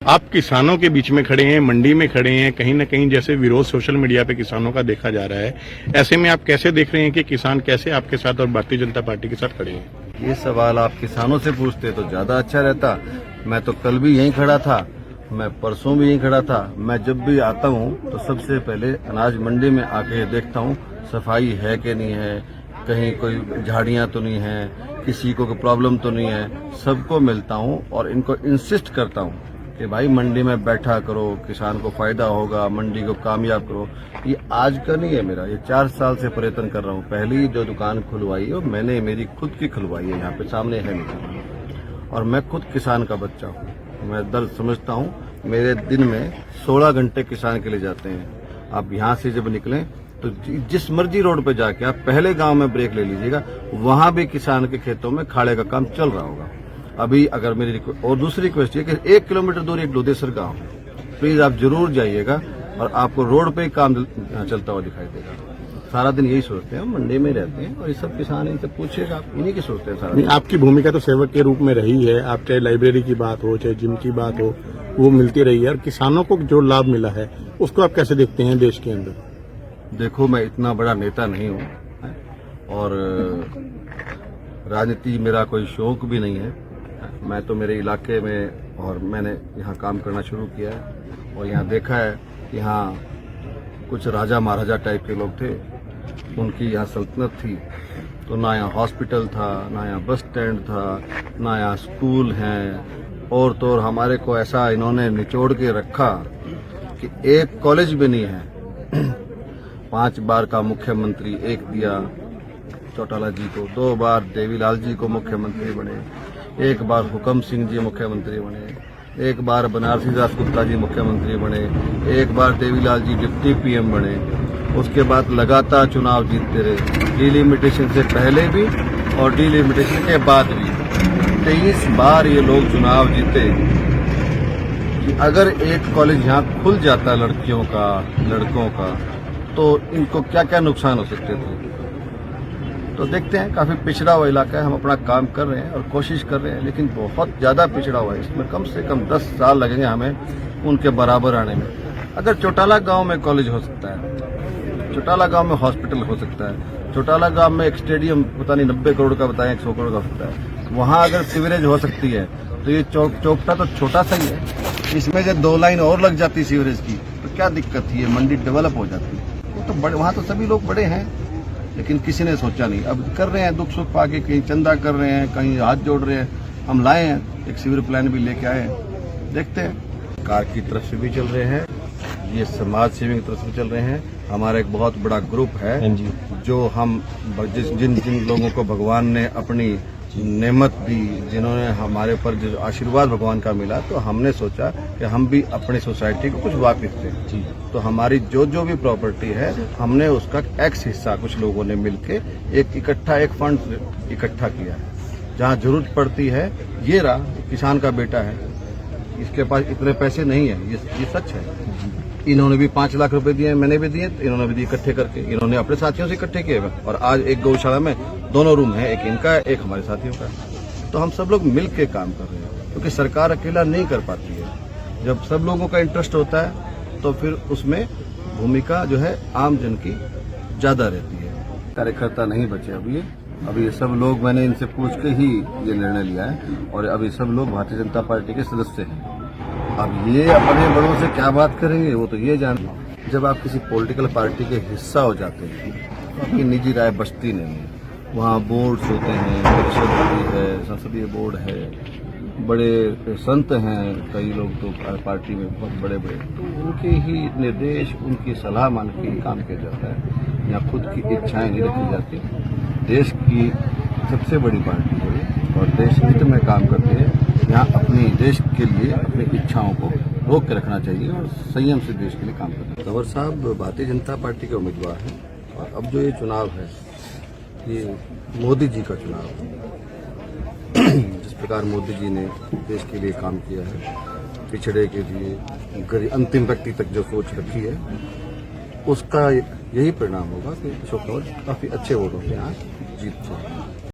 आप किसानों के बीच में खड़े हैं, मंडी में खड़े हैं, कहीं ना कहीं जैसे विरोध सोशल मीडिया पे किसानों का देखा जा रहा है। ऐसे में आप कैसे देख रहे हैं कि किसान कैसे आपके साथ और भारतीय जनता पार्टी के साथ खड़े हैं? ये सवाल आप किसानों से पूछते तो ज्यादा अच्छा रहता। मैं तो कल भी यहीं खड़ा था, मैं परसों भी यहीं खड़ा था। मैं जब भी आता हूँ तो सबसे पहले अनाज मंडी में आके देखता हूँ सफाई है कि नहीं है, कहीं कोई झाड़ियाँ तो नहीं है, किसी को कोई प्रॉब्लम तो नहीं है। सबको मिलता हूँ और इनको इंसिस्ट करता हूँ कि भाई मंडी में बैठा करो, किसान को फायदा होगा, मंडी को कामयाब करो। ये आज का नहीं है मेरा, ये 4 साल से प्रयत्न कर रहा हूँ। पहली जो दुकान खुलवाई है मैंने मेरी खुद की खुलवाई है, यहाँ पे सामने है मेरी, और मैं खुद किसान का बच्चा हूँ। मैं दर्द समझता हूँ। मेरे दिन में 16 घंटे किसान के लिए जाते हैं। आप यहाँ से जब निकलें तो जिस मर्जी रोड पे जाके आप पहले गांव में ब्रेक ले लीजिएगा, वहां भी किसान के खेतों में खाड़े का काम चल रहा होगा। अभी अगर मेरी और दूसरी रिक्वेस्ट है कि 1 किलोमीटर दूर एक लोधेसर गांव है, प्लीज आप जरूर जाइएगा और आपको रोड पे ही काम चलता हुआ दिखाई देगा। सारा दिन यही सोचते हैं, मंडी में रहते हैं और ये सब किसान इनसे पूछिएगा, आप इन्हीं की सोचते हैं सारा दिन। आपकी भूमिका तो सेवक के रूप में रही है। आप चाहे लाइब्रेरी की बात हो, चाहे जिम की बात हो, वो मिलती रही है। और किसानों को जो लाभ मिला है उसको आप कैसे देखते हैं देश के अंदर? देखो, मैं इतना बड़ा नेता नहीं हूँ और राजनीति मेरा कोई शौक भी नहीं है। मैं तो मेरे इलाके में और मैंने यहाँ काम करना शुरू किया है और यहाँ देखा है, यहाँ कुछ राजा महाराजा टाइप के लोग थे, उनकी यहाँ सल्तनत थी। तो ना यहाँ हॉस्पिटल था, ना यहाँ बस स्टैंड था, ना यहाँ स्कूल हैं, और तो और हमारे को ऐसा इन्होंने निचोड़ के रखा कि एक कॉलेज भी नहीं है। 5 बार का मुख्यमंत्री एक दिया चौटाला जी को, 2 बार देवीलाल जी को मुख्यमंत्री बने, 1 बार हुकम सिंह जी मुख्यमंत्री बने, 1 बार बनारसी दास गुप्ता जी मुख्यमंत्री बने, 1 बार देवीलाल जी डिप्टी पीएम बने। उसके बाद लगातार चुनाव जीतते रहे, डिलिमिटेशन से पहले भी और डिलिमिटेशन के बाद भी। 23 बार ये लोग चुनाव जीते। कि अगर एक कॉलेज यहाँ खुल जाता लड़कियों का, लड़कों का, तो इनको क्या क्या नुकसान हो सकते थे। तो देखते हैं, काफी पिछड़ा हुआ इलाका है। हम अपना काम कर रहे हैं और कोशिश कर रहे हैं, लेकिन बहुत ज्यादा पिछड़ा हुआ है। इसमें कम से कम 10 साल लगेंगे हमें उनके बराबर आने में। अगर चौटाला गांव में कॉलेज हो सकता है, चौटाला गांव में हॉस्पिटल हो सकता है, चौटाला गांव में एक स्टेडियम पता नहीं 90 करोड़ का बताएं 100 करोड़ का हो सकता है, वहां अगर सीवरेज हो सकती है, तो ये चौकटा तो छोटा सा ही है। इसमें जब 2 लाइन और लग जाती सीवरेज की तो क्या दिक्कत थी, ये मंडी डेवलप हो जाती। वो तो बड़े, वहां तो सभी लोग बड़े हैं, लेकिन किसी ने सोचा नहीं। अब कर रहे हैं, दुख सुख पाके कहीं चंदा कर रहे हैं, कहीं हाथ जोड़ रहे हैं। हम लाए हैं, एक सीवर प्लान भी लेके आए हैं, देखते हैं। सरकार की तरफ से भी चल रहे हैं, ये समाज सेवी की तरफ से चल रहे हैं। हमारा एक बहुत बड़ा ग्रुप है जो हम जिन जिन लोगों को भगवान ने अपनी नेमत दी, जिन्होंने हमारे पर जो आशीर्वाद भगवान का मिला, तो हमने सोचा कि हम भी अपनी सोसाइटी को कुछ वापस दें। तो हमारी जो जो भी प्रॉपर्टी है, हमने उसका X हिस्सा कुछ लोगों ने मिलके एक फंड इकट्ठा किया है। जहाँ जरूरत पड़ती है, ये रहा किसान का बेटा है, इसके पास इतने पैसे नहीं है, ये सच है। इन्होंने भी 5 लाख रुपए दिए, मैंने भी दिए, तो इन्होंने भी दिए इकट्ठे करके। इन्होंने अपने साथियों से इकट्ठे किए और आज एक गौशाला में 2 रूम है, एक इनका है, एक हमारे साथियों का है। तो हम सब लोग मिल के काम कर रहे हैं, क्योंकि सरकार अकेला नहीं कर पाती है। जब सब लोगों का इंटरेस्ट होता है तो फिर उसमें भूमिका जो है आम जन की ज्यादा रहती है। कार्यकर्ता नहीं बचे अभी ये सब लोग, मैंने इनसे पूछ के ही ये निर्णय लिया है और अभी सब लोग भारतीय जनता पार्टी के सदस्य हैं। अब ये अपने बड़ों से क्या बात करेंगे, वो तो ये जान। जब आप किसी पॉलिटिकल पार्टी के हिस्सा हो जाते हैं तो आपकी निजी राय बचती नहीं है। वहाँ बोर्ड्स होते हैं, परिषद होती है, संसदीय बोर्ड है, बड़े संत हैं, कई लोग तो पार्टी में बहुत बड़े बड़े, तो उनके ही निर्देश, उनकी सलाह मान के ही काम किया जाता है। यहाँ खुद की इच्छाएं नहीं रखी जाती। देश की सबसे बड़ी पार्टी है और देश हित में काम करते हैं। यहाँ अपनी देश के लिए अपनी इच्छाओं को रोक के रखना चाहिए और संयम से देश के लिए काम करना चाहिए। कंवर साहब भारतीय जनता पार्टी के उम्मीदवार हैं और अब जो ये चुनाव है, ये मोदी जी का चुनाव है। जिस प्रकार मोदी जी ने देश के लिए काम किया है, पिछड़े के लिए अंतिम व्यक्ति तक जो सोच रखी है, उसका यही परिणाम होगा कि अशोक कंवर काफी अच्छे वोटों से यहाँ जीत जाए।